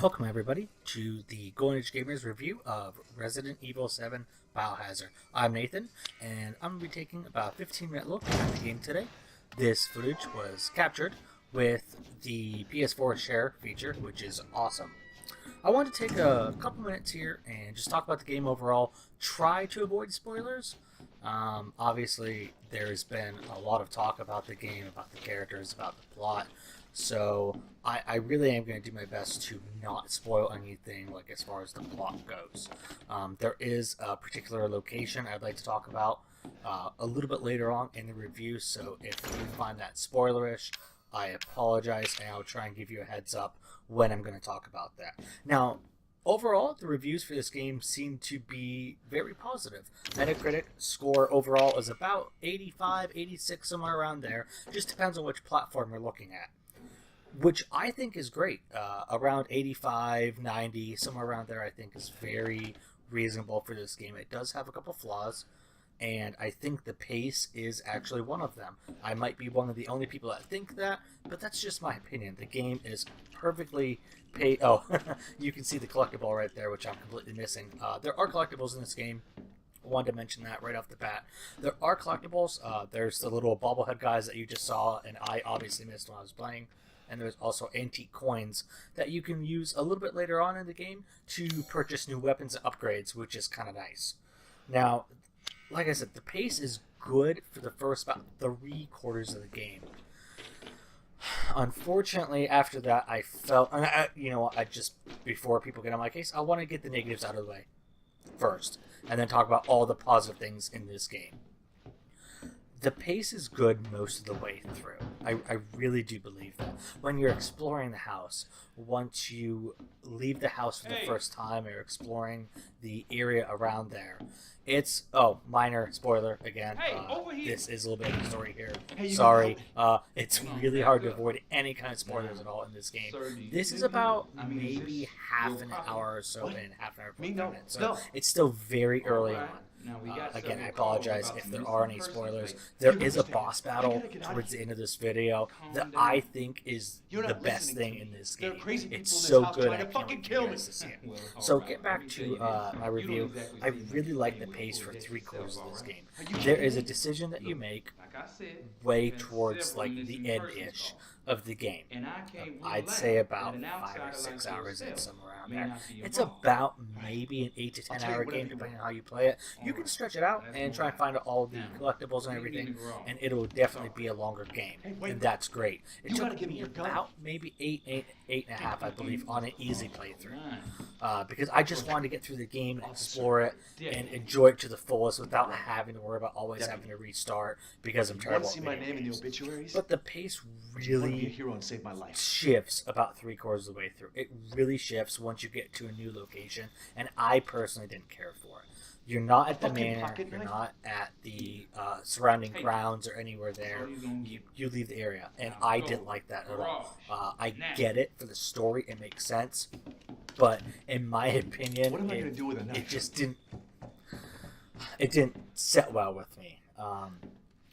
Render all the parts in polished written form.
Welcome everybody to the Golden Age Gamers review of Resident Evil 7 Biohazard. I'm Nathan, and I'm going to be taking about a 15-minute look at the game today. This footage was captured with the PS4 share feature, which is awesome. I want to take a couple minutes here and just talk about the game overall, try to avoid spoilers. Obviously, there's been a lot of talk about the game, about the characters, about the plot. So I really am going to do my best to not spoil anything, like as far as the plot goes. There is a particular location I'd like to talk about a little bit later on in the review. So if you find that spoilerish, I apologize, and I'll try and give you a heads up when I'm going to talk about that. Now, overall, the reviews for this game seem to be very positive. Metacritic score overall is about 85, 86, somewhere around there. Just depends on which platform you're looking at, which I think is great. Around 85, 90, somewhere around there I think is very reasonable for this game. It does have a couple flaws, and I think the pace is actually one of them. I might be one of the only people that think that, but that's just my opinion. The game is perfectly paced. Oh, you can see the collectible right there, which I'm completely missing. There are collectibles in this game. I wanted to mention that right off the bat. There are collectibles. There's the little bobblehead guys that you just saw, and I obviously missed when I was playing. And there's also antique coins that you can use a little bit later on in the game to purchase new weapons and upgrades, which is kind of nice. Now, like I said, the pace is good for the first about 3/4 of the game. Unfortunately, after that, I felt, I just, before people get on my case, I want to get the negatives out of the way first, and then talk about all the positive things in this game. The pace is good most of the way through. I really do believe that. When you're exploring the house, once you leave the house for the first time, or exploring the area around there, it's, minor spoiler again. This is a little bit of a story here. Sorry. It's really hard to avoid any kind of spoilers at all in this game. This is about maybe half an hour or so in, half an hour, 40 minutes. So it's still very early on. Again, I apologize if there are any spoilers. There is a boss battle towards the end of this video that I think is the best thing in this game. It's so good, I can't wait for you guys to see it. So get back to my review. I really like the pace for 3/4 of this game. There is a decision that you make way towards like the end-ish of the game. I'd say about 5 or 6 hours in, somewhere around there. It's about maybe an 8 to 10 hour game, depending on how you play it. You can stretch it out and try and find all the collectibles and everything, and it'll definitely be a longer game, and that's great. It took me about maybe 8.5, I believe, on an easy playthrough, because I just wanted to get through the game and explore it and enjoy it to the fullest without having to worry about always having to restart because I'm terrible at video games. But the pace really shifts about 3/4 of the way through. It really shifts once you get to a new location, and I personally didn't care for it. You're not at the manor, you're not at the surrounding grounds or anywhere there. You leave the area, and I didn't like that at all. I get it for the story, it makes sense, but in my opinion, it just didn't sit well with me.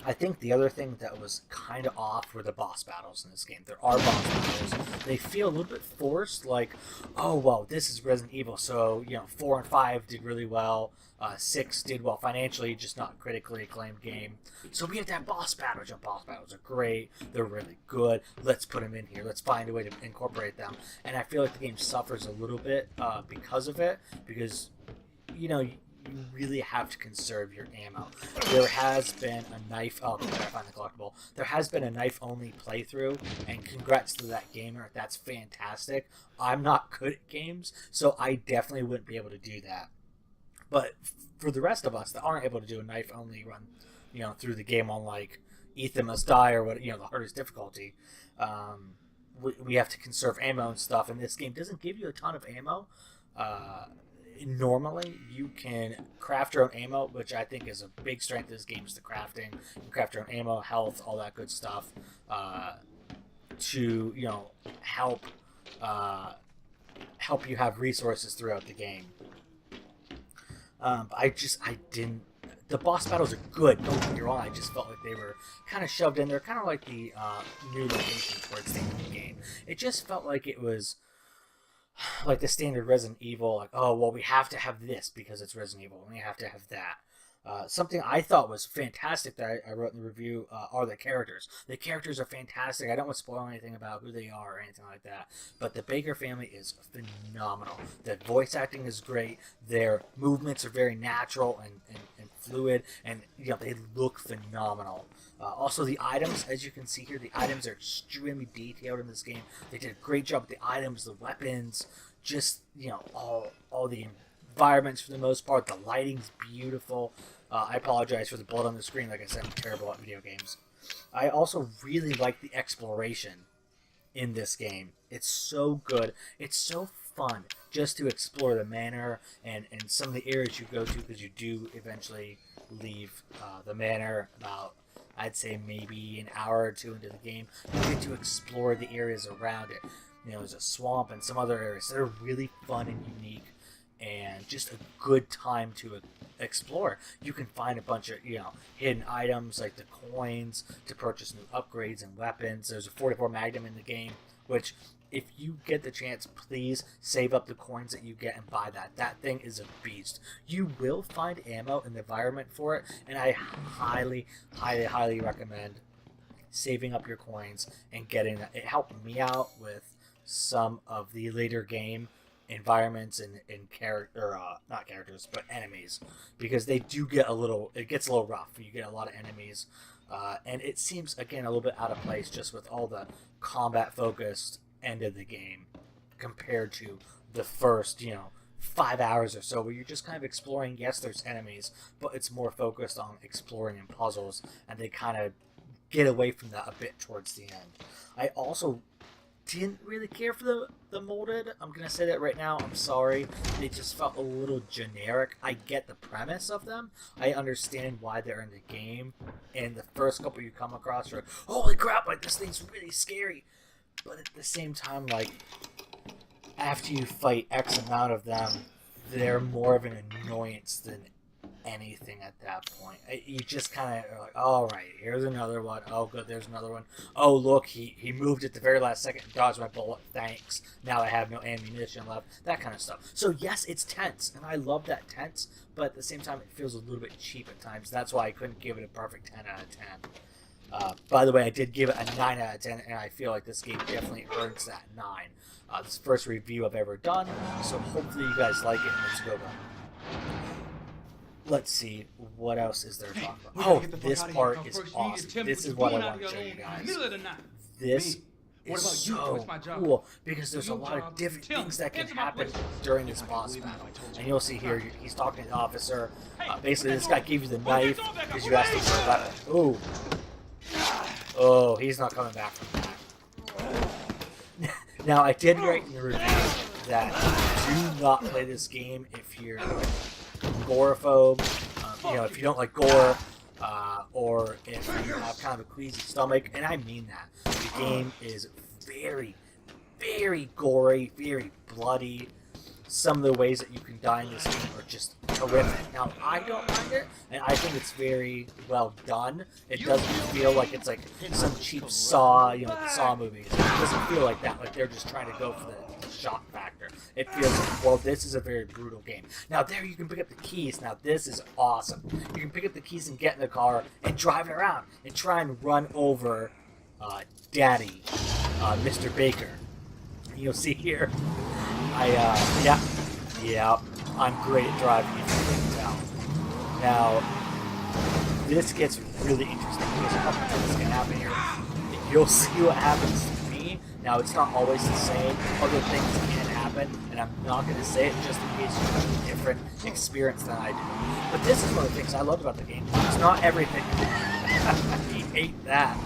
I think the other thing that was kind of off were the boss battles in this game. There are boss battles. They feel a little bit forced, like, oh, well, this is Resident Evil, so, 4 and 5 did really well. 6 did well financially, just not critically acclaimed game. So we have to have boss battles. Boss battles are great. They're really good. Let's put them in here. Let's find a way to incorporate them. And I feel like the game suffers a little bit because of it, because, you really have to conserve your ammo. There has been a knife. Oh, I find the collectible. There has been a knife-only playthrough, and congrats to that gamer. That's fantastic. I'm not good at games, so I definitely wouldn't be able to do that. But for the rest of us that aren't able to do a knife-only run, through the game on like Ethan Must Die or what, the hardest difficulty, we have to conserve ammo and stuff. And this game doesn't give you a ton of ammo. Normally, you can craft your own ammo, which I think is a big strength of this game, is the crafting. You can craft your own ammo, health, all that good stuff, to help you have resources throughout the game. I didn't. The boss battles are good, don't get me wrong. I just felt like they were kind of shoved in there, kind of like the new location towards the end of the game. It just felt like it was like the standard Resident Evil, like, oh, well, we have to have this because it's Resident Evil, and we have to have that. Something I thought was fantastic that I wrote in the review are the characters. The characters are fantastic. I don't want to spoil anything about who they are or anything like that, but the Baker family is phenomenal. The voice acting is great. Their movements are very natural and fluid, and they look phenomenal. Also, the items, as you can see here, the items are extremely detailed in this game. They did a great job with the items, the weapons, just all the environments for the most part. The lighting's beautiful. I apologize for the blood on the screen. Like I said, I'm terrible at video games. I also really like the exploration in this game. It's so good. It's so fun just to explore the manor and some of the areas you go to, because you do eventually leave the manor about, I'd say, maybe an hour or two into the game. You get to explore the areas around it. There's a swamp and some other areas that are really fun and unique, and just a good time to explore. You can find a bunch of hidden items like the coins to purchase new upgrades and weapons. There's a 44 Magnum in the game, which if you get the chance, please save up the coins that you get and buy that. That thing is a beast. You will find ammo in the environment for it, and I highly, highly, highly recommend saving up your coins and getting that. It helped me out with some of the later game environments and not characters, but enemies, because they do get it gets a little rough. You get a lot of enemies, and it seems, again, a little bit out of place just with all the combat focused end of the game compared to the first 5 hours or so, where you're just kind of exploring. Yes, there's enemies, but it's more focused on exploring and puzzles, and they kind of get away from that a bit towards the end. I also didn't really care for the molded. I'm gonna say that right now. I'm sorry. They just felt a little generic. I get the premise of them. I understand why they're in the game. And the first couple you come across, you're like, holy crap! Like, this thing's really scary. But at the same time, like, after you fight X amount of them, they're more of an annoyance than anything at that point. You just kind of are like, all right, here's another one. Oh, good, there's another one. Oh, look, he moved at the very last second and dodged my bullet. Thanks. Now I have no ammunition left. That kind of stuff. So yes, it's tense, and I love that tense, but at the same time, it feels a little bit cheap at times. That's why I couldn't give it a perfect 10 out of 10. By the way, I did give it a 9 out of 10, and I feel like this game definitely earns that 9. This is the first review I've ever done, so hopefully you guys like it, and let's go back. Let's see, what else is there to talk about? Oh, this part is awesome. This is what I want to show you guys. This is so cool, because there's a lot of different things that can happen during this boss battle. And you'll see here, he's talking to the officer. Basically, this guy gave you the knife because you asked him for a weapon. Ooh. Oh, he's not coming back from that. Now, I did write in the review that do not play this game if you're agoraphobe, if you don't like gore, or if you have kind of a queasy stomach, and I mean that. The game is very, very gory, very bloody. Some of the ways that you can die in this game are just horrific. Now, I don't mind it, and I think it's very well done. It doesn't feel like it's like some cheap Saw, like the Saw movies. It doesn't feel like that, like they're just trying to go for the shock factor. It feels like, well, this is a very brutal game. Now, there you can pick up the keys. Now, this is awesome. You can pick up the keys and get in the car and drive it around and try and run over Daddy, Mr. Baker. And you'll see here, I'm great at driving, if you can tell. Now, this gets really interesting. There's a couple things that can happen here. You'll see what happens to me. Now, it's not always the same. Other things can happen, and I'm not going to say it just in case you have a different experience than I do. But this is one of the things I love about the game. It's not everything. I hate that.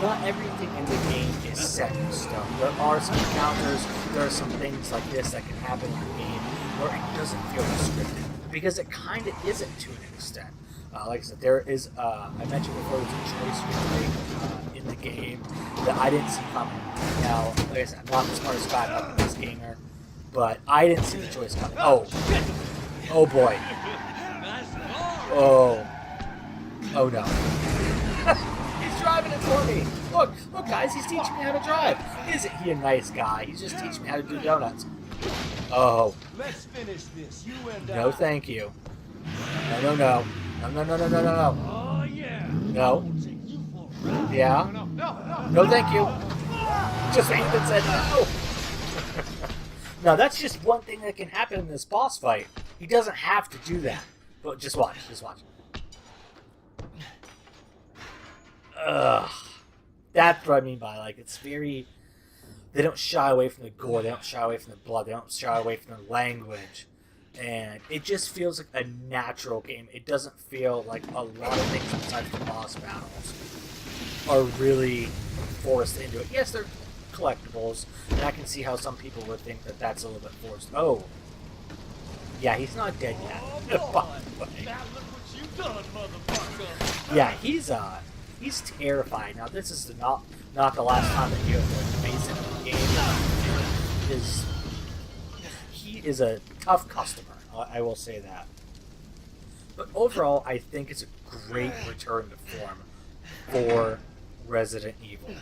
Not everything in the game is set in stone. There are some encounters, there are some things like this that can happen in the game where it doesn't feel scripted, because it kind of isn't to an extent. Like I said, there is, I mentioned before, there's a choice you make in the game that I didn't see coming. Now, like I said, I'm not the smartest guy about this gamer, but I didn't see the choice coming. Oh boy. Oh no. Driving it for me. Look, guys, he's teaching me how to drive. Isn't he a nice guy? He's just teaching me how to do donuts. Oh. Let's finish this, you and No, thank you. No, no, no. No, no, no, no, no, no, no. Oh, yeah. No. We'll take you for a ride. Yeah. No, thank you. Just what you said no. Now, that's just one thing that can happen in this boss fight. He doesn't have to do that. But just watch. Just watch. Ugh. That's what I mean by, like, it's very... They don't shy away from the gore. They don't shy away from the blood. They don't shy away from the language. And it just feels like a natural game. It doesn't feel like a lot of things besides the boss battles are really forced into it. Yes, they're collectibles, and I can see how some people would think that that's a little bit forced. Oh. Yeah, he's not dead yet. Oh, boy. Now look what you've done, motherfucker. Yeah, he's terrified. Now, this is not the last time that you have to face him in the game. He is a tough customer, I will say that. But overall, I think it's a great return to form for Resident Evil.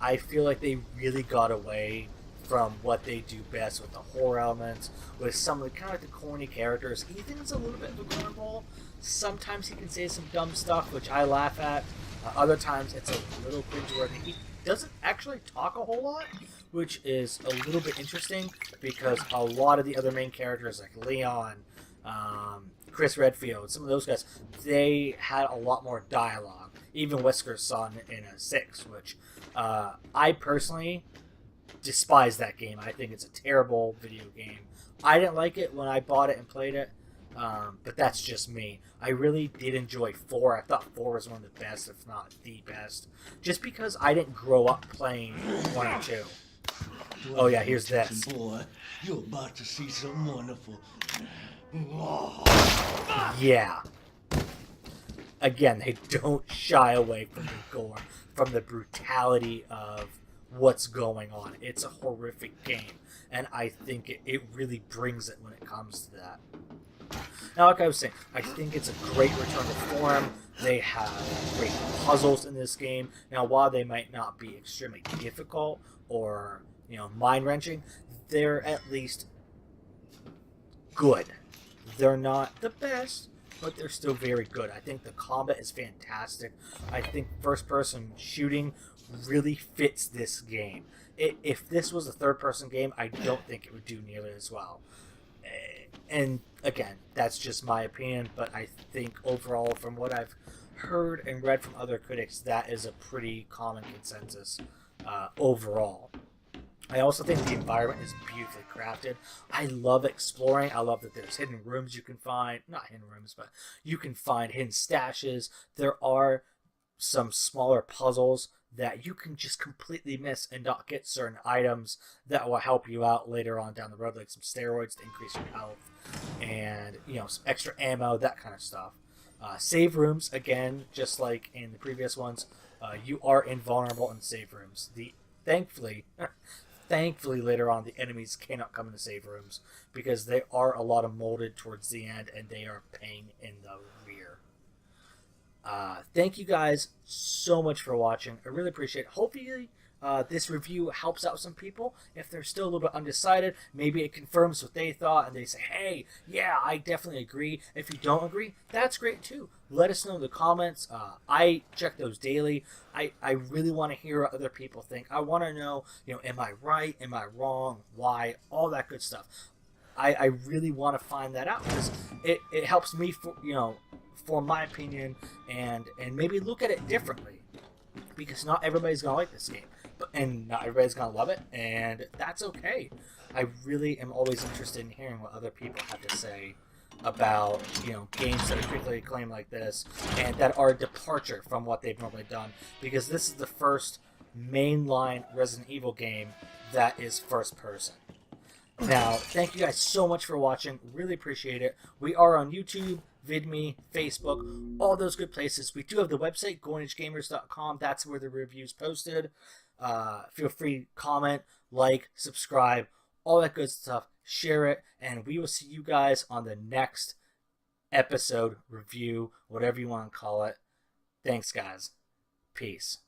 I feel like they really got away from what they do best with the horror elements, with some of the kind of like the corny characters. Ethan's a little bit of a cornball. Sometimes he can say some dumb stuff, which I laugh at. Other times it's a little cringeworthy. He doesn't actually talk a whole lot, which is a little bit interesting because a lot of the other main characters, like Leon, Chris Redfield, some of those guys, they had a lot more dialogue. Even Wesker's son in a 6, which I personally despise that game. I think it's a terrible video game. I didn't like it when I bought it and played it, but that's just me. I really did enjoy 4. I thought 4 was one of the best, if not the best, just because I didn't grow up playing 1 or 2. Oh yeah, here's this. Boy, you're about to see something wonderful. Yeah. Again, they don't shy away from the gore, from the brutality of what's going on. It's a horrific game, and I think it really brings it when it comes to that. Now, like I was saying, I think it's a great return to form. They have great puzzles in this game. Now, while they might not be extremely difficult or, mind-wrenching, they're at least good. They're not the best, but they're still very good. I think the combat is fantastic. I think first-person shooting really fits this game. If this was a third-person game, I don't think it would do nearly as well. And again, that's just my opinion, but I think overall, from what I've heard and read from other critics, that is a pretty common consensus overall. I also think the environment is beautifully crafted. I love exploring. I love that there's hidden rooms you can find. Not hidden rooms, but you can find hidden stashes. There are some smaller puzzles that you can just completely miss and not get certain items that will help you out later on down the road, like some steroids to increase your health and, some extra ammo, that kind of stuff. Save rooms, again, just like in the previous ones, you are invulnerable in save rooms. Thankfully, later on, the enemies cannot come into save rooms because they are a lot of molded towards the end and they are a pain in the rear. Thank you guys so much for watching. I really appreciate it. Hopefully this review helps out some people. If they're still a little bit undecided, maybe it confirms what they thought and they say, hey, yeah, I definitely agree. If you don't agree, that's great too. Let us know in the comments. I check those daily. I really want to hear what other people think. I want to know, am I right? Am I wrong? Why? All that good stuff. I really want to find that out because it helps me form my opinion and maybe look at it differently, because not everybody's gonna like this game, and not everybody's gonna love it, and that's okay. I really am always interested in hearing what other people have to say about games that are critically acclaimed like this and that are a departure from what they've normally done, because this is the first mainline Resident Evil game that is first person. Now, thank you guys so much for watching. Really appreciate it. We are on YouTube, VidMe, Facebook, all those good places. We do have the website, GoldenAgeGamers.com. That's where the review's posted. Feel free to comment, like, subscribe, all that good stuff. Share it, and we will see you guys on the next episode, review, whatever you want to call it. Thanks, guys. Peace.